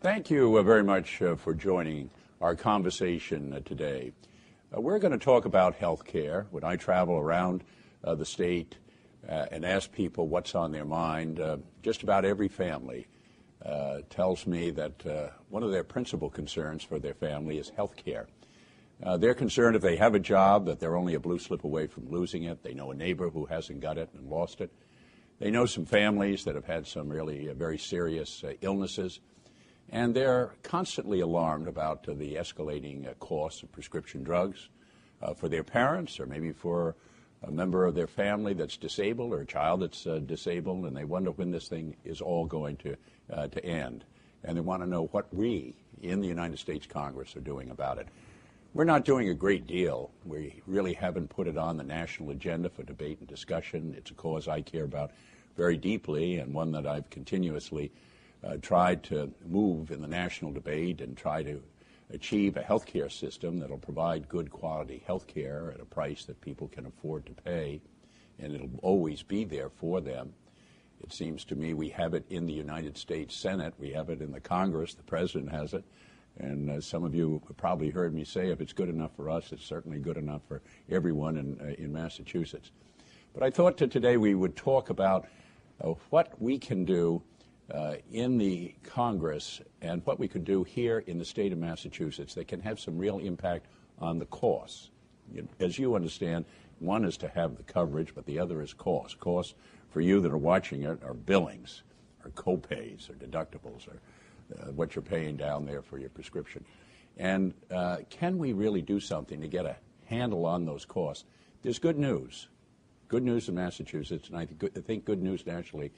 Thank you very much for joining our conversation today. We're going to talk about health care. When I travel around the state and ask people what's on their mind, just about every family tells me that one of their principal concerns for their family is health care. They're concerned if they have a job that they're only a blue slip away from losing it. They know a neighbor who hasn't got it and lost it. They know some families that have had some really very serious illnesses. And they're constantly alarmed about the escalating costs of prescription drugs for their parents or maybe for a member of their family that's disabled or a child that's disabled, and they wonder when this thing is all going to end. And they want to know what we in the United States Congress are doing about it. We're not doing a great deal. We really haven't put it on the national agenda for debate and discussion. It's a cause I care about very deeply and one that I've continuously tried to move in the national debate and try to achieve a health care system that will provide good quality health care at a price that people can afford to pay, and it'll always be there for them. It seems to me we have it in the United States Senate. We have it in the Congress. The President has it. And some of you have probably heard me say if it's good enough for us, it's certainly good enough for everyone in Massachusetts. But I thought that today we would talk about what we can do in the Congress and what we could do here in the state of Massachusetts that can have some real impact on the costs. As you understand, one is to have the coverage, but the other is cost. Costs for you that are watching it are billings, or co-pays, or deductibles, or what you're paying down there for your prescription. And can we really do something to get a handle on those costs? There's good news. Good news in Massachusetts, and I think good news nationally.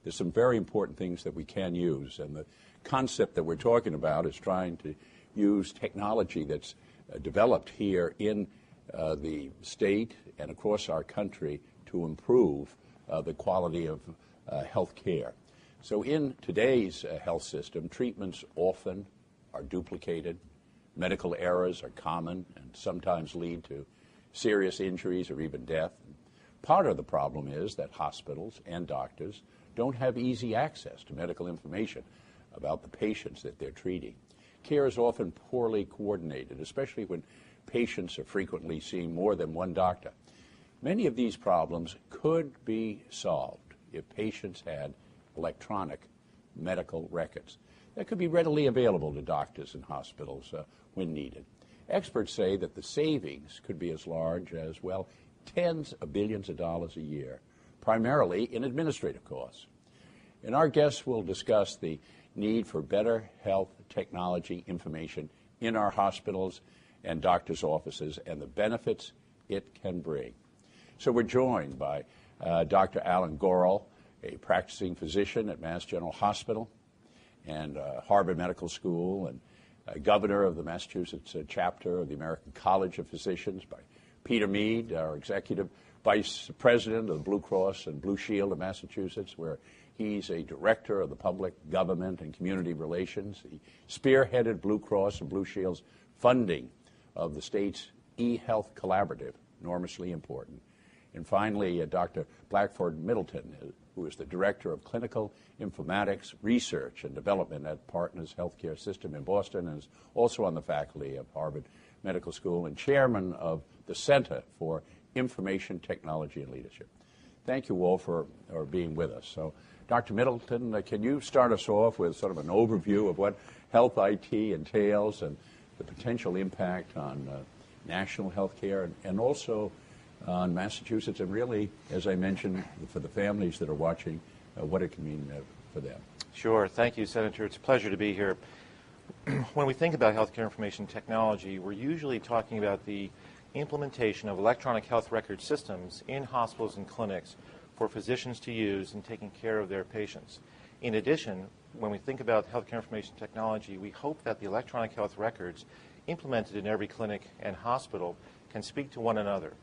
There's some very important things that we can use, and the concept that we're talking about is trying to use technology that's developed here in the state and across our country to improve the quality of health care. So in today's health system, treatments often are duplicated, medical errors are common and sometimes lead to serious injuries or even death. Part of the problem is that hospitals and doctors don't have easy access to medical information about the patients that they're treating. Care is often poorly coordinated, especially when patients are frequently seeing more than one doctor. Many of these problems could be solved if patients had electronic medical records that could be readily available to doctors and hospitals when needed. Experts say that the savings could be as large as, well, tens of billions of dollars a year, primarily in administrative costs. And our guests will discuss the need for better health technology information in our hospitals and doctors' offices and the benefits it can bring. So we're joined by Dr. Alan Gorel, a practicing physician at Mass General Hospital and Harvard Medical School, and governor of the Massachusetts chapter of the American College of Physicians, by Peter Mead, our executive vice president of the Blue Cross and Blue Shield of Massachusetts, where he's a director of the public government and community relations. He spearheaded Blue Cross and Blue Shield's funding of the state's e-health collaborative, enormously important. And finally, Dr. Blackford Middleton, who is the Director of Clinical Informatics Research and Development at Partners Healthcare System in Boston, and is also on the faculty of Harvard Medical School and chairman of the Center for Information Technology and Leadership. Thank you all for being with us. So, Dr. Middleton, can you start us off with sort of an overview of what health IT entails and the potential impact on national health care and also on Massachusetts, and really, as I mentioned, for the families that are watching, what it can mean for them. Sure. Thank you, Senator. It's a pleasure to be here. When we think about healthcare information technology, we're usually talking about the implementation of electronic health record systems in hospitals and clinics for physicians to use in taking care of their patients. In addition, when we think about healthcare information technology, we hope that the electronic health records implemented in every clinic and hospital can speak to one another.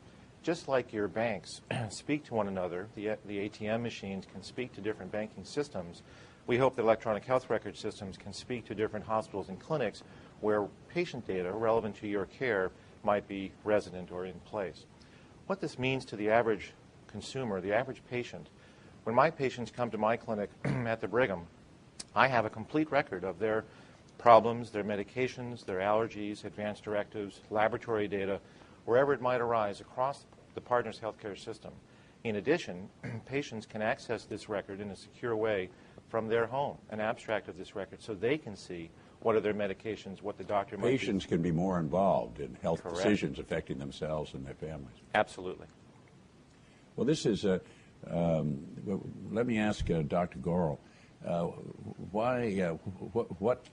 Just like your banks speak to one another, the ATM machines can speak to different banking systems, we hope that electronic health record systems can speak to different hospitals and clinics where patient data relevant to your care might be resident or in place. What this means to the average consumer, the average patient, when my patients come to my clinic at the Brigham, I have a complete record of their problems, their medications, their allergies, advanced directives, laboratory data, wherever it might arise across the partner's healthcare system. In addition, patients can access this record in a secure way from their home, an abstract of this record, so they can see what are their medications, what the doctor might be. Patients can be more involved in health Correct. decisions affecting themselves and their families. Absolutely. Well, this is let me ask Dr. Gorel, what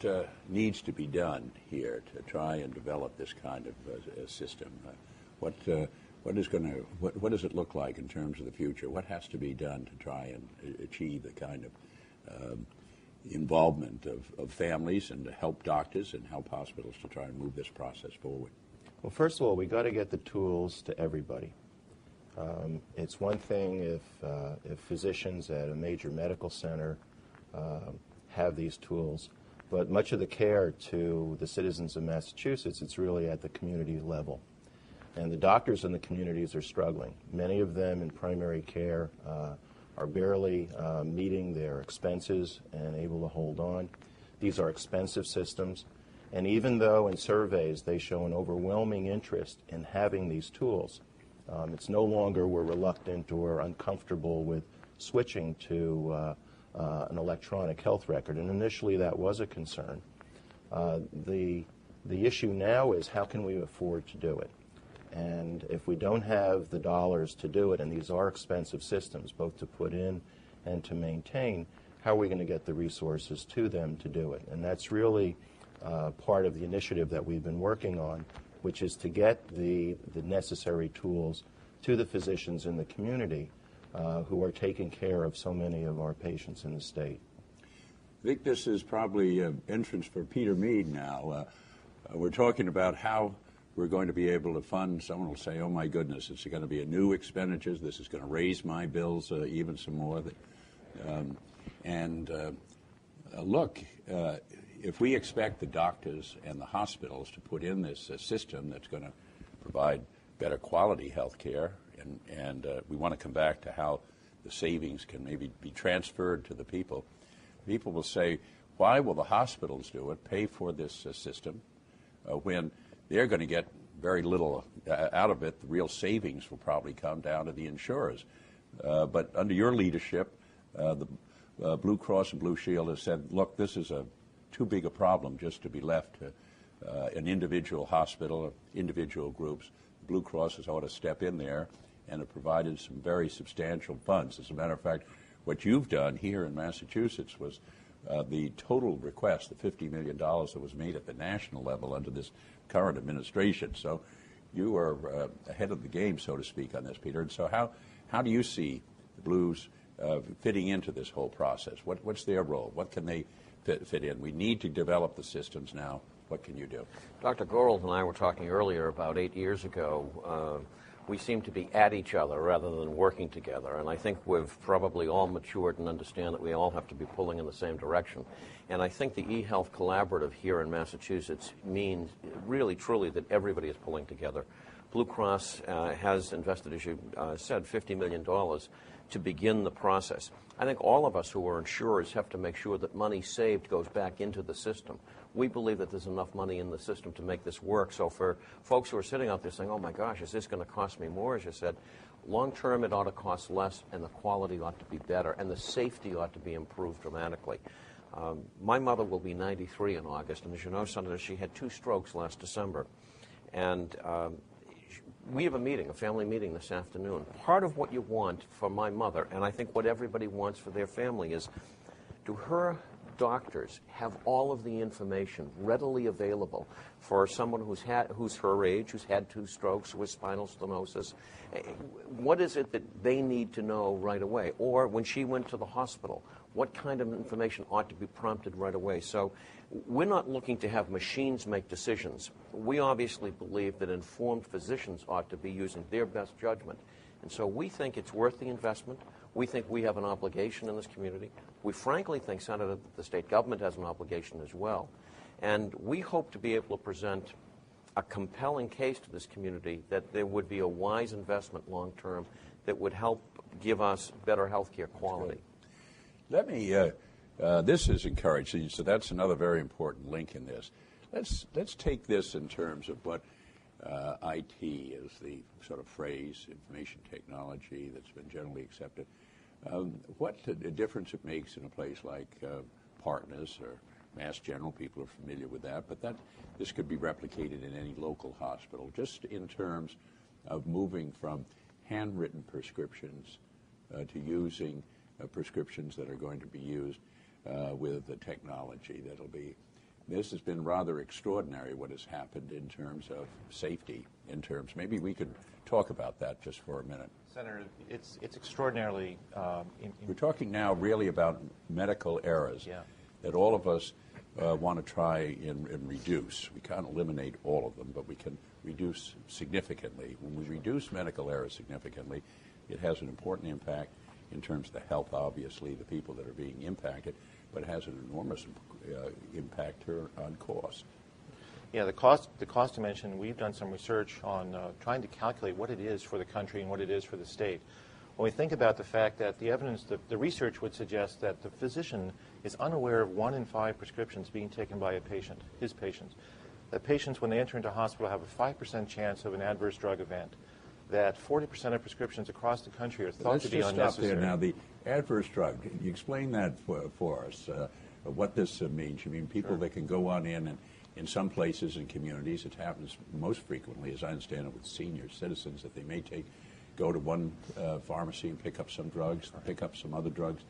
needs to be done here to try and develop this kind of system? What does it look like in terms of the future? What has to be done to try and achieve the kind of involvement of families and to help doctors and help hospitals to try and move this process forward? Well, first of all, we got to get the tools to everybody. It's one thing if physicians at a major medical center have these tools, but much of the care to the citizens of Massachusetts, it's really at the community level. And the doctors in the communities are struggling. Many of them in primary care are barely meeting their expenses and able to hold on. These are expensive systems. And even though in surveys they show an overwhelming interest in having these tools, it's no longer we're reluctant or uncomfortable with switching to an electronic health record. And initially that was a concern. The issue now is how can we afford to do it? And if we don't have the dollars to do it, and these are expensive systems, both to put in and to maintain, how are we going to get the resources to them to do it? And that's really part of the initiative that we've been working on, which is to get the necessary tools to the physicians in the community who are taking care of so many of our patients in the state. I think this is probably an entrance for Peter Mead now. We're talking about how we're going to be able to fund. Someone will say, oh my goodness, it's going to be a new expenditures. This is going to raise my bills even some more. Look, if we expect the doctors and the hospitals to put in this system that's going to provide better quality health care, and we want to come back to how the savings can maybe be transferred to the people, people will say, why will the hospitals do it, pay for this system, when they're going to get very little out of it? The real savings will probably come down to the insurers. But under your leadership, the Blue Cross and Blue Shield has said, look, this is too big a problem just to be left to an individual hospital or individual groups. Blue Cross has ought to step in there and have provided some very substantial funds. As a matter of fact, what you've done here in Massachusetts was the total request, the $50 million that was made at the national level under this current administration. So you are ahead of the game, so to speak, on this, Peter. And so how do you see the Blues fitting into this whole process? What's their role? What can they fit in? We need to develop the systems now. What can you do? Dr. Gorel and I were talking earlier about 8 years ago. We seem to be at each other rather than working together, and I think we've probably all matured and understand that we all have to be pulling in the same direction. And I think the eHealth Collaborative here in Massachusetts means really, truly that everybody is pulling together. Blue Cross has invested, as you said, $50 million to begin the process. I think all of us who are insurers have to make sure that money saved goes back into the system. We believe that there's enough money in the system to make this work. So for folks who are sitting out there saying, oh my gosh, is this going to cost me more, as you said, long term it ought to cost less and the quality ought to be better and the safety ought to be improved dramatically. My mother will be 93 in August, and as you know, Senator, she had 2 strokes last December. And we have a family meeting this afternoon. Part of what you want for my mother, and I think what everybody wants for their family, is do her doctors have all of the information readily available for someone who's her age, who's had 2 strokes, with spinal stenosis? What is it that they need to know right away? Or when she went to the hospital, what kind of information ought to be prompted right away? So we're not looking to have machines make decisions. We obviously believe that informed physicians ought to be using their best judgment. And so we think it's worth the investment. We think we have an obligation in this community. We frankly think, Senator, that the state government has an obligation as well. And we hope to be able to present a compelling case to this community that there would be a wise investment long term that would help give us better health care quality. Let me This is encouraging, so that's another very important link in this. Let's take this in terms of what IT is the sort of phrase, information technology, that's been generally accepted. What a difference it makes in a place like Partners or Mass General. People are familiar with that, but this could be replicated in any local hospital, just in terms of moving from handwritten prescriptions to using prescriptions that are going to be used with the technology that'll be. This has been rather extraordinary what has happened in terms of safety, maybe we could talk about that just for a minute. Senator, it's extraordinarily... We're talking now really about medical errors that all of us want to try and reduce. We can't eliminate all of them, but we can reduce significantly. When we reduce medical errors significantly, it has an important impact in terms of the health, obviously, the people that are being impacted, but it has an enormous impact on cost. Yeah, the cost dimension, we've done some research on trying to calculate what it is for the country and what it is for the state. When we think about the fact that the evidence, the research would suggest that the physician is unaware of 1 in 5 prescriptions being taken by a patient, his patients. That patients, when they enter into hospital, have a 5% chance of an adverse drug event. That 40% of prescriptions across the country are thought to be unnecessary. Let's just stop there now. The adverse drug, can you explain that for us, what this means? You mean people that can go on in, and in some places and communities, it happens most frequently, as I understand it, with senior citizens, that they may go to one pharmacy and pick up some drugs, pick up some other drugs,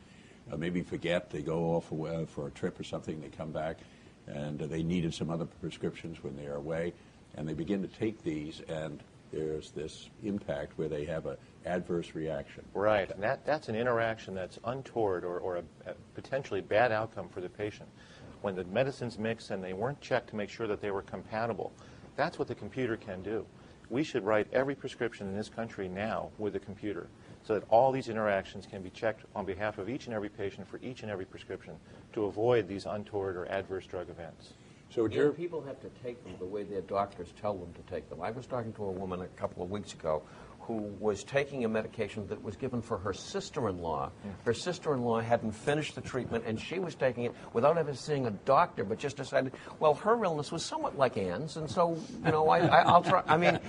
maybe forget, they go off for a trip or something, they come back, and they needed some other prescriptions when they are away, and they begin to take these, and there's this impact where they have an adverse reaction. Right, and that's an interaction that's untoward or a potentially bad outcome for the patient. When the medicines mix and they weren't checked to make sure that they were compatible, that's what the computer can do. We should write every prescription in this country now with a computer so that all these interactions can be checked on behalf of each and every patient for each and every prescription to avoid these untoward or adverse drug events. So people have to take them the way their doctors tell them to take them. I was talking to a woman a couple of weeks ago who was taking a medication that was given for her sister-in-law. Her sister-in-law hadn't finished the treatment, and she was taking it without ever seeing a doctor, but just decided, well, her illness was somewhat like Ann's, and so, I'll try.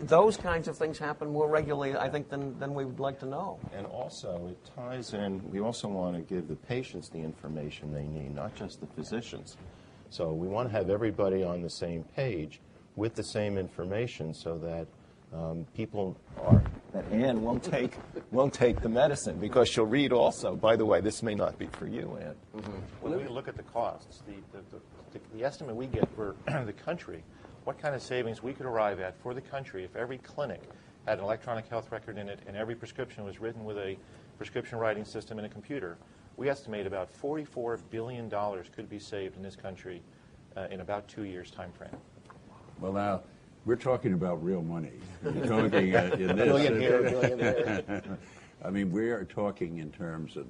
Those kinds of things happen more regularly, I think, than we would like to know. And also, it ties in, we also want to give the patients the information they need, not just the physicians. So we want to have everybody on the same page with the same information so that that Ann won't take the medicine because she'll read also, by the way, this may not be for you, Ann. When we look at the costs, the estimate we get for the country, what kind of savings we could arrive at for the country if every clinic had an electronic health record in it and every prescription was written with a prescription writing system and a computer, we estimate about $44 billion could be saved in this country in about 2 years' time frame. Well, now, we're talking about real money. We're talking in this. Billion here, billion there. I mean, we are talking in terms of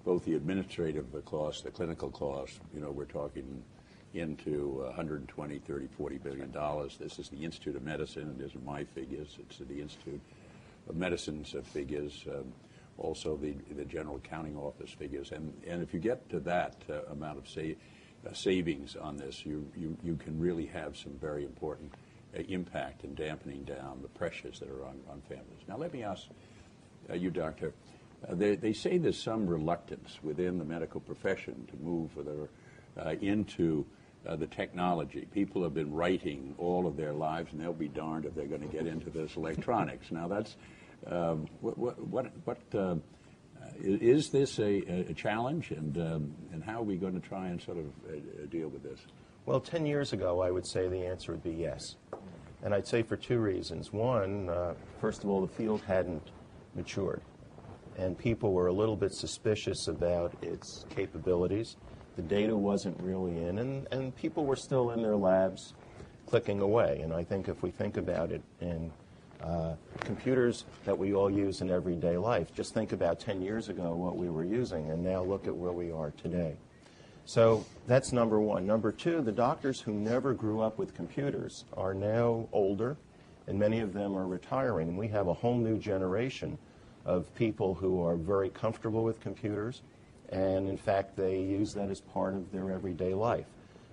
both the administrative cost, the clinical cost. We're talking into 120, 30, 40 billion dollars. This is the Institute of Medicine. These are my figures. It's the Institute of Medicine's figures. Also, the General Accounting Office figures. And if you get to that amount of savings on this, you can really have some very important impact in dampening down the pressures that are on families. Now, let me ask you, Doctor, they say there's some reluctance within the medical profession to move into the technology. People have been writing all of their lives, and they'll be darned if they're going to get into this electronics. Now, that's is this a challenge, and how are we going to try and sort of deal with this? Well, 10 years ago, I would say the answer would be yes. And I'd say for 2 reasons. One, first of all, the field hadn't matured, and people were a little bit suspicious about its capabilities. The data wasn't really in, and people were still in their labs clicking away. And I think if we think about it in computers that we all use in everyday life, just think about 10 years ago what we were using, and now look at where we are today. So that's number one. Number two, the doctors who never grew up with computers are now older, and many of them are retiring. And we have a whole new generation of people who are very comfortable with computers And in fact, they use that as part of their everyday life.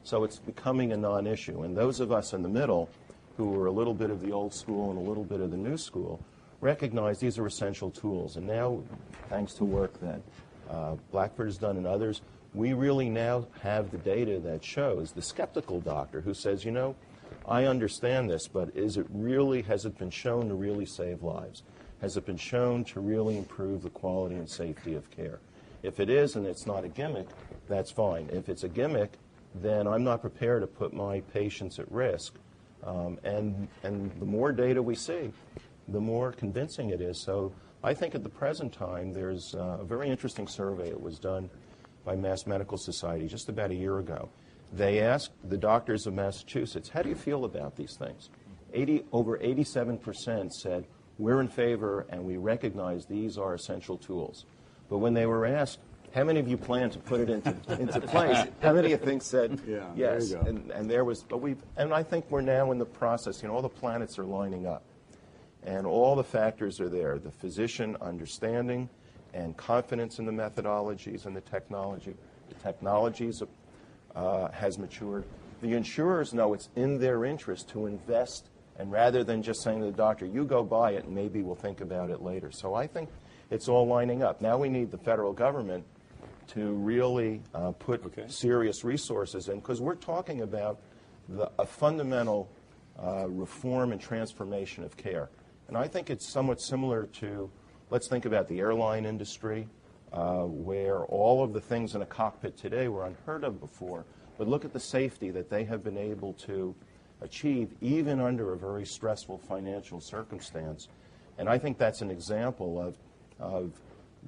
So it's becoming a non-issue. And those of us in the middle, who are a little bit of the old school and a little bit of the new school, recognize these are essential tools. And now, thanks to work that Blackford has done and others, we really now have the data that shows the skeptical doctor who says, you know, I understand this, but has it been shown to really save lives? Has it been shown to really improve the quality and safety of care? If it is and it's not a gimmick, that's fine. If it's a gimmick, then I'm not prepared to put my patients at risk. And the more data we see, the more convincing it is. So I think at the present time, there's a very interesting survey that was done by Mass Medical Society just about a year ago. They asked the doctors of Massachusetts, how do you feel about these things? Over 87% said, we're in favor and we recognize these are essential tools. But when they were asked, how many of you plan to put it into place? How many of you think said yes? There you go. And there was, and I think we're now in the process, you know, all the planets are lining up. And all the factors are there, the physician understanding and confidence in the methodologies and the technology. The technologies has matured. The insurers know it's in their interest to invest, and rather than just saying to the doctor, you go buy it and maybe we'll think about it later. So I think it's all lining up. Now we need the federal government to really put serious resources in, because we're talking about a fundamental reform and transformation of care. And I think it's somewhat similar to, let's think about the airline industry, where all of the things in a cockpit today were unheard of before. But look at the safety that they have been able to achieve even under a very stressful financial circumstance. And I think that's an example of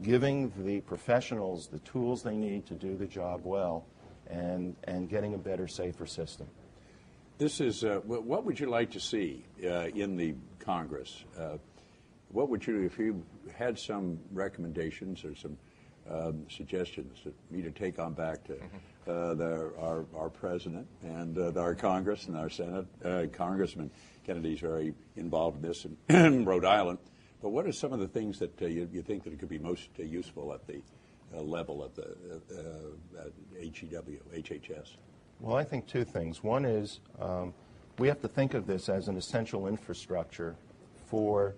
giving the professionals the tools they need to do the job well and getting a better, safer system. This is, what would you like to see in the Congress? What would you, if you had some recommendations or some suggestions that me to take on back to our president and our Congress and our Senate? Congressman Kennedy's very involved in this in Rhode Island. But what are some of the things that you think that could be most useful at the level of the HHS? Well, I think two things. One is we have to think of this as an essential infrastructure for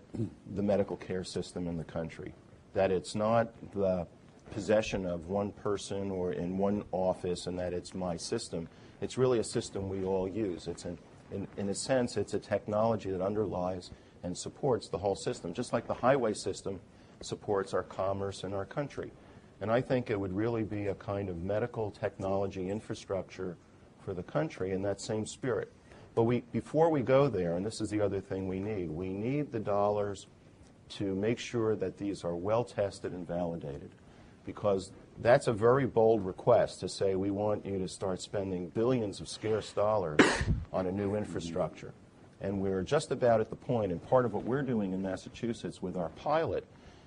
the medical care system in the country, that it's not the possession of one person or in one office and that it's my system. It's really a system we all use. It's in a sense, it's a technology that underlies and supports the whole system, just like the highway system supports our commerce in our country. And I think it would really be a kind of medical technology infrastructure for the country in that same spirit. But before we go there, and this is the other thing we need the dollars to make sure that these are well tested and validated, because that's a very bold request to say we want you to start spending billions of scarce dollars on a new infrastructure. And we're just about at the point, and part of what we're doing in Massachusetts with our pilot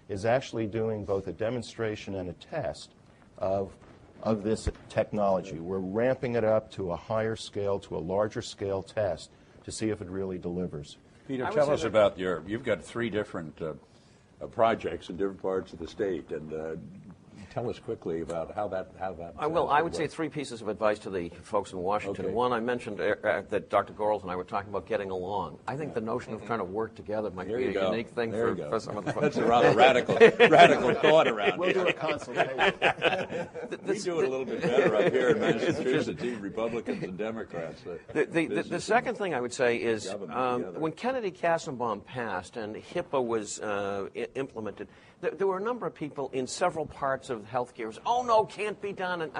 is actually doing both a demonstration and a test of this technology. We're ramping it up to a higher scale, to a larger scale test to see if it really delivers. Peter, tell us about you've got 3 different projects in different parts of the state, and tell us quickly about how that I would say 3 pieces of advice to the folks in Washington. Okay. One, I mentioned that Dr. Gorels and I were talking about getting along. I think the notion of trying to work together might be a unique thing for some of the folks. That's a rather radical thought around We'll here. do a consultation. We do it a little bit better up here in Massachusetts, Republicans and Democrats. The second thing I would say is when Kennedy-Kassenbaum passed and HIPAA was implemented, there were a number of people in several parts of healthcare who said, oh, no, can't be done. And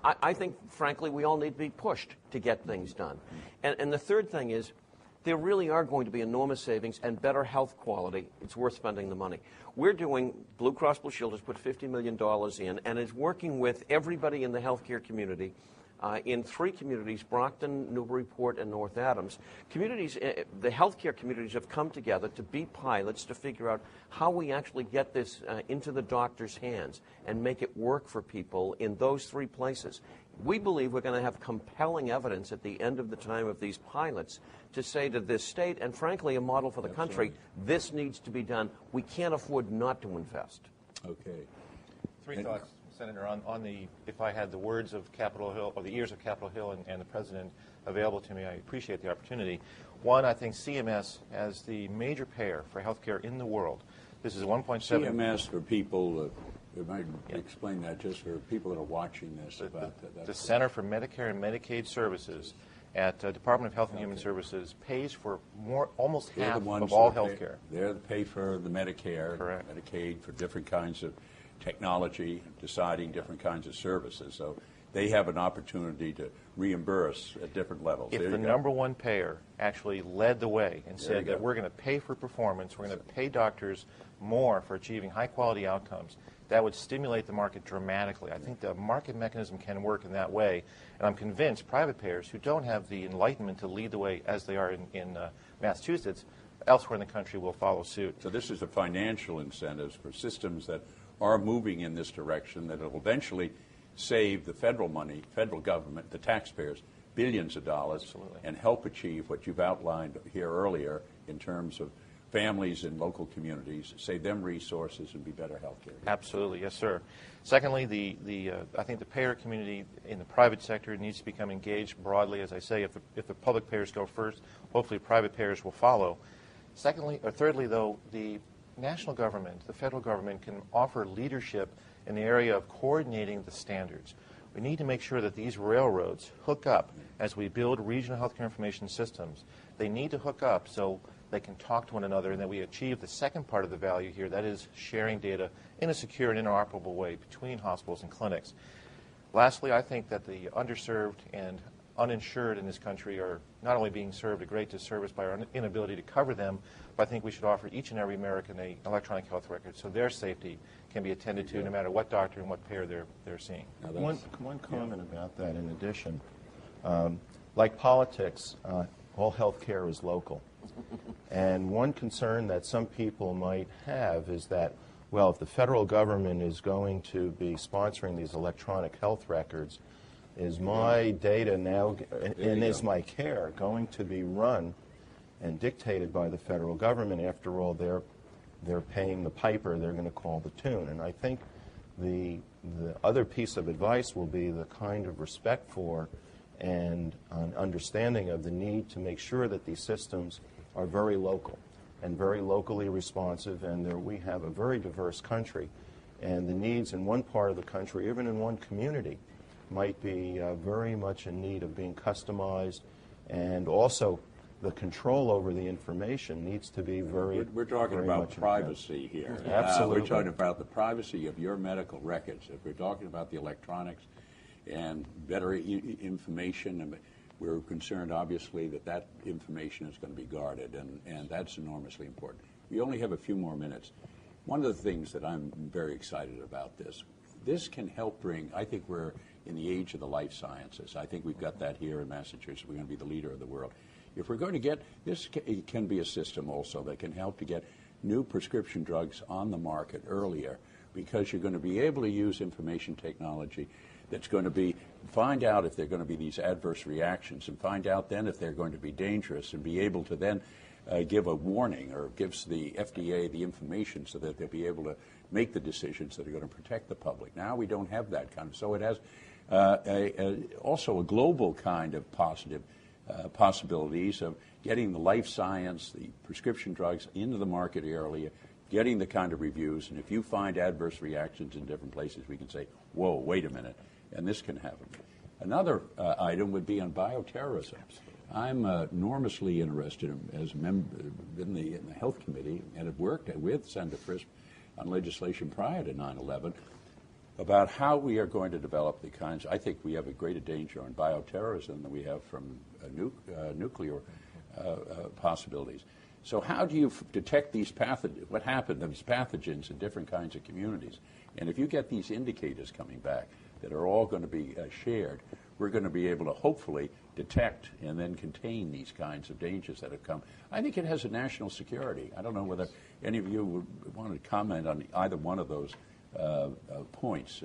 I think, frankly, we all need to be pushed to get things done. And the third thing is there really are going to be enormous savings and better health quality. It's worth spending the money. We're doing, Blue Cross Blue Shield has put $50 million in and is working with everybody in the healthcare community in 3 communities, Brockton, Newburyport, and North Adams. Communities, the healthcare communities have come together to be pilots to figure out how we actually get this into the doctor's hands and make it work for people in those 3 places. We believe we're going to have compelling evidence at the end of the time of these pilots to say to this state, and frankly a model for the country, this needs to be done. We can't afford not to invest. Okay. 3 thoughts. Senator, if I had the words of Capitol Hill, or the ears of Capitol Hill and the President available to me, I appreciate the opportunity. One, I think CMS, as the major payer for healthcare in the world, this is 1.7. CMS, for people, you might explain that just for people that are watching this. The Center for Medicare and Medicaid Services at Department of Health and Human Services pays for almost half of all health care. They're the pay for the Medicare, Correct. Medicaid, for different kinds of technology, deciding different kinds of services. So they have an opportunity to reimburse at different levels. If the number one payer actually led the way and said that we're going to pay for performance, we're going to pay doctors more for achieving high-quality outcomes, that would stimulate the market dramatically. I think the market mechanism can work in that way, and I'm convinced private payers who don't have the enlightenment to lead the way as they are in Massachusetts, elsewhere in the country will follow suit. So this is a financial incentives for systems that are moving in this direction that will eventually save the federal money, federal government, the taxpayers, billions of dollars. Absolutely. And help achieve what you've outlined here earlier in terms of families in local communities, save them resources and be better health care. Absolutely, yes, sir. Secondly, I think the payer community in the private sector needs to become engaged broadly. As I say, if the public payers go first, hopefully private payers will follow. Thirdly, though, the national government, the federal government, can offer leadership in the area of coordinating the standards. We need to make sure that these railroads hook up as we build regional healthcare information systems. They need to hook up so they can talk to one another and that we achieve the second part of the value here, that is sharing data in a secure and interoperable way between hospitals and clinics. Lastly, I think that the underserved and uninsured in this country are not only being served a great disservice by our inability to cover them, but I think we should offer each and every American an electronic health record so their safety can be attended to no matter what doctor and what payer they're seeing. One comment about that in addition. Like politics, all health care is local. And one concern that some people might have is that, well, if the federal government is going to be sponsoring these electronic health records, is my data now, and is my care going to be run and dictated by the federal government? After all, they're paying the piper, they're going to call the tune. And I think the other piece of advice will be the kind of respect for and an understanding of the need to make sure that these systems are very local and very locally responsive, and we have a very diverse country, and the needs in one part of the country, even in one community, might be very much in need of being customized, and also the control over the information needs to be We're talking about privacy here. Absolutely. We're talking about the privacy of your medical records. If we're talking about the electronics and better information, and we're concerned, obviously, that information is going to be guarded, and that's enormously important. We only have a few more minutes. One of the things that I'm very excited about this can help bring, I think we're in the age of the life sciences. I think we've got that here in Massachusetts. We're going to be the leader of the world. If we're going to get, this can be a system also that can help to get new prescription drugs on the market earlier, because you're going to be able to use information technology that's going to find out if there are going to be these adverse reactions, and find out then if they're going to be dangerous, and be able to then give a warning or gives the FDA the information so that they'll be able to make the decisions that are going to protect the public. Now we don't have that kind of, so it has also a global kind of positive possibilities of getting the life science, the prescription drugs into the market earlier, getting the kind of reviews, and if you find adverse reactions in different places, we can say, whoa, wait a minute, and this can happen. Another item would be on bioterrorism. I'm enormously interested as a member in the Health Committee, and have worked with Senator Frist on legislation prior to 9/11 about how we are going to develop the kinds. I think we have a greater danger on bioterrorism than we have from nuclear possibilities. So how do you detect these pathogens? What happened to these pathogens in different kinds of communities? And if you get these indicators coming back that are all going to be shared, we're going to be able to hopefully detect and then contain these kinds of dangers that have come. I think it has a national security. I don't know whether any of you would want to comment on either one of those points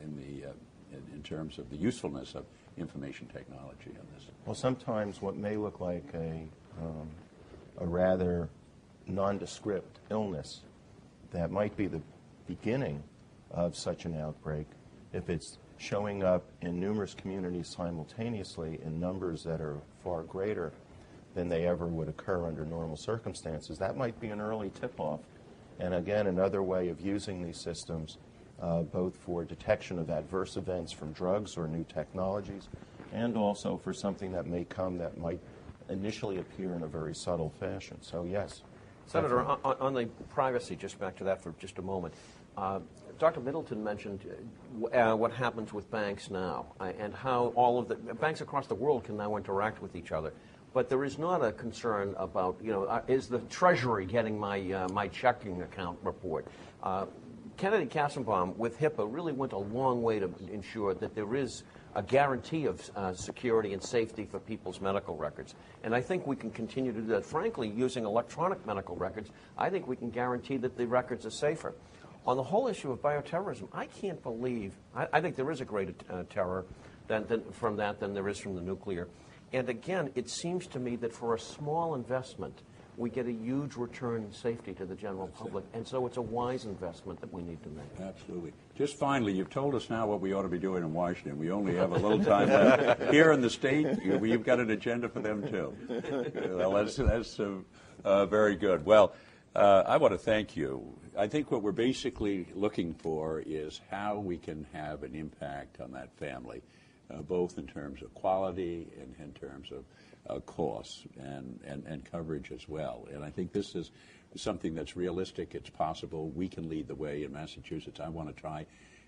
in terms of the usefulness of information technology on this. Well, sometimes what may look like a rather nondescript illness that might be the beginning of such an outbreak, if it's showing up in numerous communities simultaneously in numbers that are far greater than they ever would occur under normal circumstances, that might be an early tip-off. And again, another way of using these systems, both for detection of adverse events from drugs or new technologies, and also for something that may come that might initially appear in a very subtle fashion. So yes. Senator, on the privacy, just back to that for just a moment. Dr. Middleton mentioned what happens with banks now and how all of the banks across the world can now interact with each other. But there is not a concern about, is the Treasury getting my checking account report? Kennedy Kassenbaum with HIPAA really went a long way to ensure that there is a guarantee of security and safety for people's medical records. And I think we can continue to do that. Frankly, using electronic medical records, I think we can guarantee that the records are safer. On the whole issue of bioterrorism, I can't believe, I think there is a greater terror from that than there is from the nuclear. And again, it seems to me that for a small investment, we get a huge return in safety to the general public. And so it's a wise investment that we need to make. Absolutely. Just finally, you've told us now what we ought to be doing in Washington. We only have a little time left. Here in the state, you've got an agenda for them, too. Well, that's very good. Well, I want to thank you. I think what we're basically looking for is how we can have an impact on that family, both in terms of quality and in terms of costs and coverage as well. And I think this is something that's realistic. It's possible. We can lead the way in Massachusetts. I want to try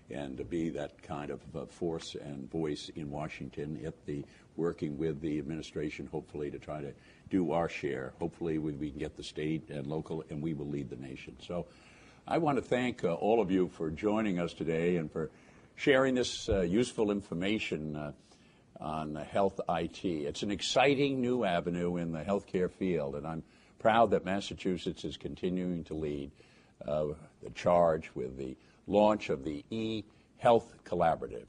and to be that kind of force and voice in Washington, working with the administration, hopefully, to try to do our share. Hopefully, we can get the state and local, and we will lead the nation. So I want to thank all of you for joining us today and for sharing this useful information on health IT. It's an exciting new avenue in the healthcare field, and I'm proud that Massachusetts is continuing to lead the charge with the launch of the eHealth Collaborative.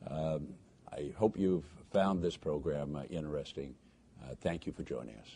I hope you've found this program interesting. Thank you for joining us.